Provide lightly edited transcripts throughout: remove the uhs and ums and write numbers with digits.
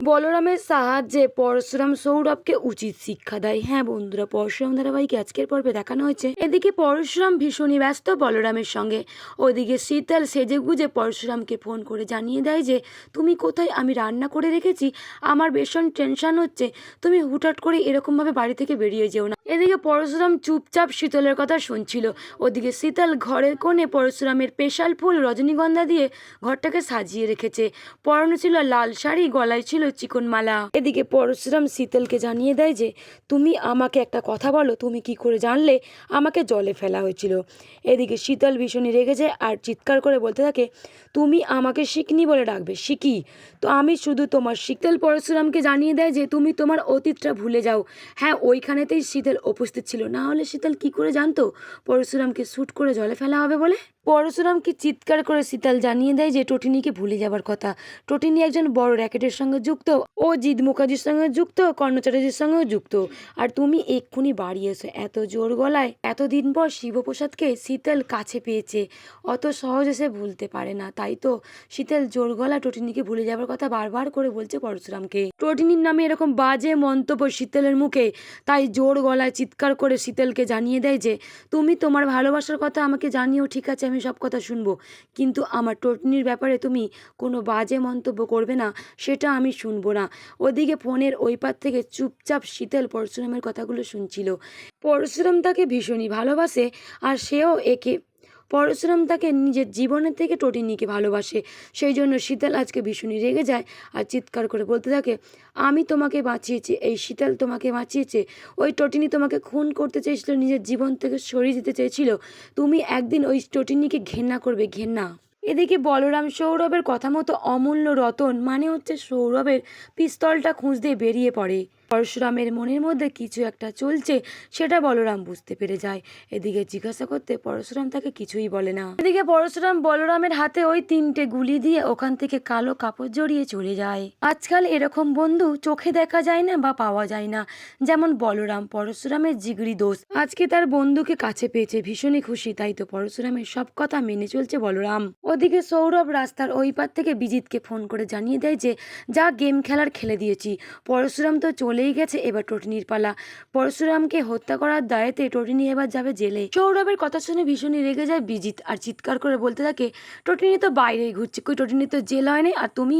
বলরামের সাহায্যে পরশুরাম সৌরভকে উচিত শিক্ষা দেয়। হ্যাঁ বন্ধুরা, পরশুরাম ধারাবাহিকে আজকের পর্বে দেখানো হয়েছে এদিকে পরশুরাম ভীষণই ব্যস্ত বলরামের সঙ্গে, ওদিকে শীতল সেজেগুজে পরশুরামকে ফোন করে জানিয়ে দেয় যে তুমি কোথায়, আমি রান্না করে রেখেছি, আমার ভীষণ টেনশন হচ্ছে, তুমি হুটহাট করে এরকমভাবে বাড়ি থেকে বেরিয়ে যেও না। এদিকে পরশুরাম চুপচাপ শীতলের কথা শুনছিল, ওদিকে শীতল ঘরের কোণে পরশুরামের স্পেশাল ফুল রজনীগন্ধা দিয়ে ঘরটাকে সাজিয়ে রেখেছে। পরনে ছিল লাল শাড়ি, গলায় ছিল চিকন মালা। এদিকে পরশুরাম শীতলকে জানিয়ে দেয় যে তুমি আমাকে একটা কথা বলো, তুমি কি করে জানলে আমাকে জলে ফেলা হয়েছিল। এদিকে শীতল ভীষণই রেগে যায় আর চিৎকার করে বলতে থাকে তুমি আমাকে শিকনি বলে ডাকবে, শিকি তো আমি শুধু তোমার। শীতল পরশুরামকে জানিয়ে দেয় যে তুমি তোমার অতীতটা ভুলে যাও। হ্যাঁ, ওইখানেতেই শীতল উপস্থিত ছিল, না হলে শীতল কি করে জানতো পরশুরামকে শ্যুট করে জলে ফেলা হবে বলে। পরশুরামকে চিৎকার করে শীতল জানিয়ে দেয় যে টটিনিকে ভুলে যাবার কথা। টটিনি একজন বড় র্যাকেটের সঙ্গে যুক্ত, ও জিৎ মুখার্জির সঙ্গে যুক্ত, কর্ণ চ্যাটার্জির সঙ্গেও যুক্ত। আর তুমি এক্ষুনি বাড়ি এসো। এত জোর গলায় এতদিন পর শিবপ্রসাদকে শীতল কাছে পেয়েছে, অত সহজে সে ভুলতে পারে না। তাই তো শীতল জোর গলায় টটিনিকে ভুলে যাবার কথা বারবার করে বলছে পরশুরামকে। টটিনির নামে এরকম বাজে মন্তব্য শীতলের মুখে, তাই জোর গলায় চিৎকার করে শীতলকে জানিয়ে দেয় যে তুমি তোমার ভালোবাসার কথা আমাকে জানিও, ঠিক আছে আমি সব কথা শুনবো, কিন্তু আমার টটিনির ব্যাপারে তুমি কোনো বাজে মন্তব্য করবে না, সেটা আমি শুনবো না। ওদিকে ফোনের ওই পার থেকে চুপচাপ শীতল পরশুরামের কথাগুলো শুনছিল। পরশুরাম তাকে ভীষণই ভালোবাসে আর সেও একে পরশুরাম তাকে নিজের জীবনের থেকে টটিনিকে ভালোবাসে। সেই জন্য শীতল আজকে ভীষণই রেগে যায় আর চিৎকার করে বলতে থাকে আমি তোমাকে বাঁচিয়েছি, এই শীতল তোমাকে বাঁচিয়েছে, ওই টটিনি তোমাকে খুন করতে চেয়েছিল, নিজের জীবন থেকে সরিয়ে দিতে চেয়েছিল, তুমি একদিন ওই টটিনিকে ঘেন্না করবে, ঘেন্না। এদিকে বলরাম সৌরভের কথা মতো অমূল্য রতন মানে হচ্ছে সৌরভের পিস্তলটা খুঁজতে বেরিয়ে পড়ে। পরশুরামের মনের মধ্যে কিছু একটা চলছে, সেটা বলরাম বুঝতে পেরে যায়। এদিকে জিজ্ঞাসা করতে পরশুরাম তাকে কিছুই বলে না। এদিকে পরশুরাম বলরামের হাতে ওই 3টে গুলি দিয়ে ওখান থেকে কালো কাপড় জড়িয়ে চলে যায়। আজকাল এরকম বন্ধু চোখে দেখা যায় না বা পাওয়া যায় না, যেমন বলরাম পরশুরামের জিগরি দোস্ত। আজকে তার বন্ধুকে কাছে পেয়েছে, ভীষণই খুশি, তাই তো পরশুরামের সব কথা মেনে চলছে বলরাম। ওদিকে সৌরভ রাস্তার ওই পার থেকে বিজিতকে ফোন করে জানিয়ে দেয় যে যা গেম খেলার খেলে দিয়েছি, পরশুরাম তো চলেই গেছে, এবার টটিনির পালা। পরশুরামকে হত্যা করার দায়েতে টটিনি এবার যাবে জেলে। সৌরভের কথা শুনে ভীষণই রেগে যায় বিজিত আর চিৎকার করে বলতে থাকে টটিনি তো বাইরেই ঘুরছে, কই টটিনি তো জেল হয়নি, আর তুমি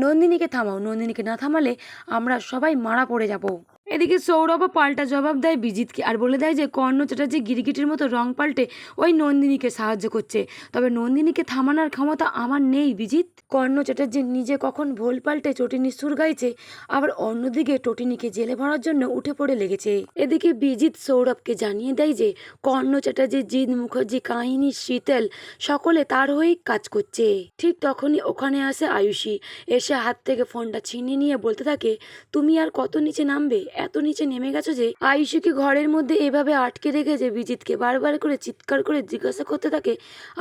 নন্দিনীকে থামাও, নন্দিনীকে না থামালে আমরা সবাই মারা পড়ে যাবো। এদিকে সৌরভও পাল্টা জবাব দেয় বিজিতকে আর বলে দেয় যে কর্ণ চ্যাটার্জি গিরগিটির মতো রং পাল্টে ওই নন্দিনীকে সাহায্য করছে, তবে নন্দিনীকে থামানোর ক্ষমতা আমার নেই বিজিত। কর্ণ চ্যাটার্জি নিজে কখন ভোল পাল্টে টটিনির সুর গাইছে, আবার অন্যদিকে টটিনিকে জেলে ভরার জন্য উঠে পড়ে লেগেছে। এদিকে বিজিত সৌরভকে জানিয়ে দেয় যে কর্ণ চ্যাটার্জি, জিৎ মুখার্জি, কাহিনী, শীতল সকলে তার হয়েই কাজ করছে। ঠিক তখনই ওখানে আসে আয়ুষী, এসে হাত থেকে ফোনটা ছিনিয়ে নিয়ে বলতে থাকে তুমি আর কত নিচে নামবে, এত নিচে নেমে গেছো যে। আয়ুষীকে ঘরের মধ্যে এভাবে আটকে রেখেছে বিজিতকে বারবার করে চিৎকার করে জিজ্ঞাসা করতে থাকে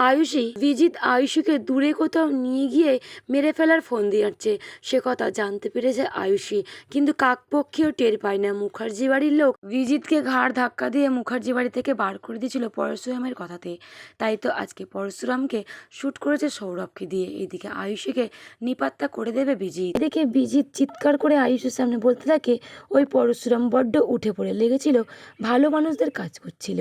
আয়ুষী। বিজিত আয়ুষীকে দূরে কোথাও নিয়ে গিয়ে মেরে ফেলার ফোন দিয়ে আসছে, সে কথা জানতে পেরেছে আয়ুষী, কিন্তু কাকপক্ষেও টের পায় না। মুখার্জি বাড়ির লোক বিজিতকে ঘাড় ধাক্কা দিয়ে মুখার্জি বাড়ি থেকে বার করে দিয়েছিল পরশুরামের কথাতে, তাই তো আজকে পরশুরামকে শ্যুট করেছে সৌরভকে দিয়ে। এইদিকে আয়ুষীকে নিপাত্তা করে দেবে বিজিত। এদিকে বিজিত চিৎকার করে আয়ুষের সামনে বলতে থাকে ওই পরশুরাম বড্ড উঠে পড়ে লেগেছিল, ভালো মানুষদের কাজ করছিল,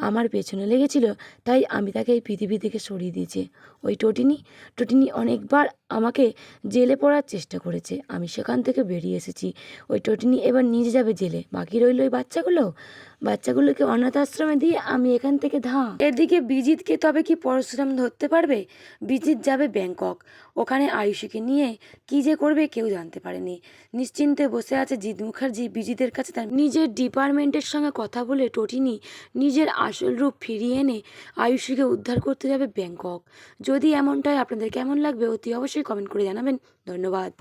আমার পেছনে লেগেছিল, তাই আমি তাকে এই পৃথিবী থেকে সরিয়ে দিয়েছি। ওই টটিনি অনেকবার আমাকে জেলে পড়ার চেষ্টা করেছে, আমি সেখান থেকে বেরিয়ে এসেছি, ওই টটিনি এবার নিজে যাবে জেলে, বাকি রইল ওই বাচ্চাগুলোকে অনাথ আশ্রমে দিয়ে আমি এখান থেকে এদিকে বিজিতকে তবে কি পরশুরাম ধরতে পারবে? বিজিত যাবে ব্যাংকক, ওখানে আয়ুষীকে নিয়ে কি যে করবে কেউ জানতে পারেনি। নিশ্চিন্তে বসে আছে জিৎ মুখার্জি বিজিতের কাছে তার নিজের ডিপার্টমেন্টের সঙ্গে কথা বলে টটিনি নিজের আসল রূপ ফিরিয়ে এনে আয়ুষীকে উদ্ধার করতে যাবে ব্যাংকক। যদি এমনটাই আপনাদের কেমন লাগবে অতি অবশ্যই কমেন্ট করে জানাবেন। ধন্যবাদ।